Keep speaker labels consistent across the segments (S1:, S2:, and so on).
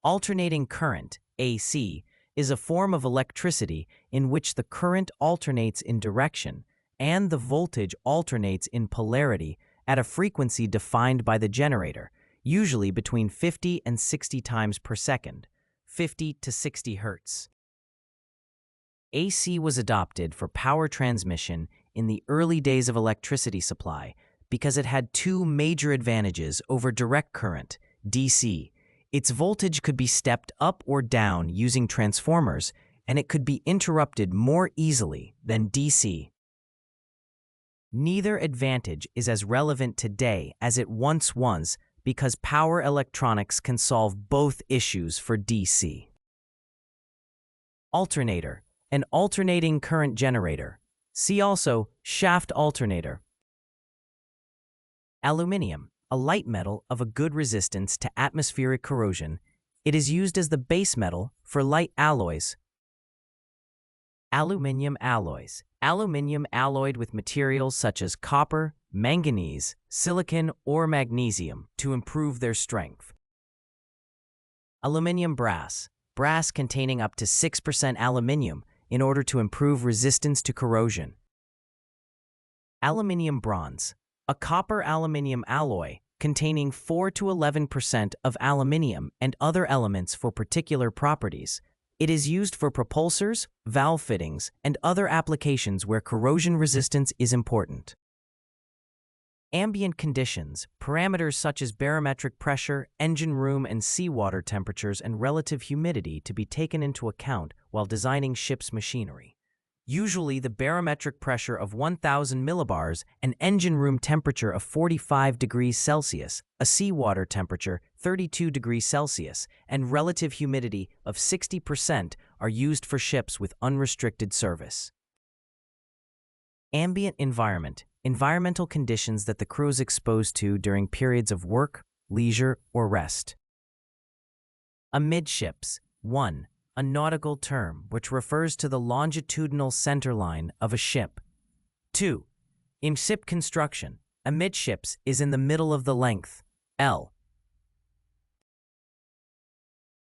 S1: Alternating current, AC, is a form of electricity in which the current alternates in direction and the voltage alternates in polarity at a frequency defined by the generator, usually between 50 and 60 times per second, 50 to 60 Hertz. AC was adopted for power transmission in the early days of electricity supply because it had two major advantages over direct current, DC. Its voltage could be stepped up or down using transformers, and it could be interrupted more easily than DC. Neither advantage is as relevant today as it once was because power electronics can solve both issues for DC. Alternator, an alternating current generator. See also shaft alternator. Aluminium, a light metal of a good resistance to atmospheric corrosion. It is used as the base metal for light alloys. Aluminium alloys. Aluminium alloyed with materials such as copper, manganese, silicon, or magnesium to improve their strength. Aluminium brass. Brass containing up to 6% aluminium in order to improve resistance to corrosion. Aluminium bronze. A copper-aluminium alloy containing 4 to 11% of aluminium and other elements for particular properties. It is used for propulsors, valve fittings, and other applications where corrosion resistance is important. Ambient conditions, parameters such as barometric pressure, engine room and seawater temperatures, and relative humidity to be taken into account while designing ship's machinery. Usually the barometric pressure of 1,000 millibars, an engine room temperature of 45 degrees Celsius, a seawater temperature 32 degrees Celsius, and relative humidity of 60% are used for ships with unrestricted service. Ambient environment, environmental conditions that the crew is exposed to during periods of work, leisure, or rest. Amidships. 1. A nautical term which refers to the longitudinal centerline of a ship. 2. In ship construction, amidships is in the middle of the length, L.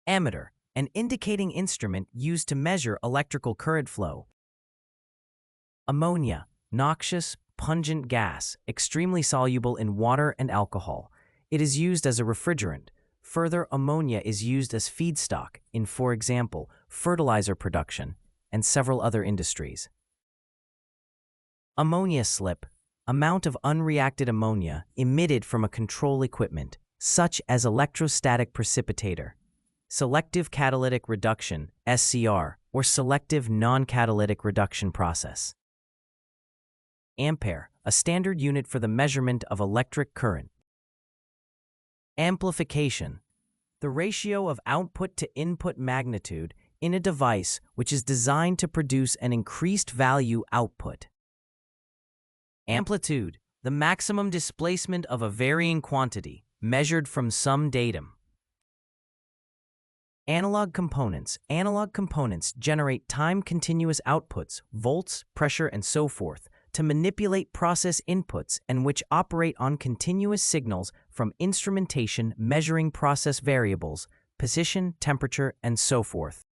S1: Ammeter, an indicating instrument used to measure electrical current flow. Ammonia, noxious, pungent gas, extremely soluble in water and alcohol. It is used as a refrigerant. Further, ammonia is used as feedstock in, for example, fertilizer production and several other industries. Ammonia slip, amount of unreacted ammonia emitted from a control equipment, such as electrostatic precipitator. Selective catalytic reduction, SCR, or selective non-catalytic reduction process. Ampere, a standard unit for the measurement of electric current. Amplification, the ratio of output to input magnitude in a device which is designed to produce an increased value output. Amplitude, the maximum displacement of a varying quantity, measured from some datum. Analog components. Analog components generate time-continuous outputs, volts, pressure, and so forth, to manipulate process inputs and which operate on continuous signals from instrumentation measuring process variables, position, temperature, and so forth.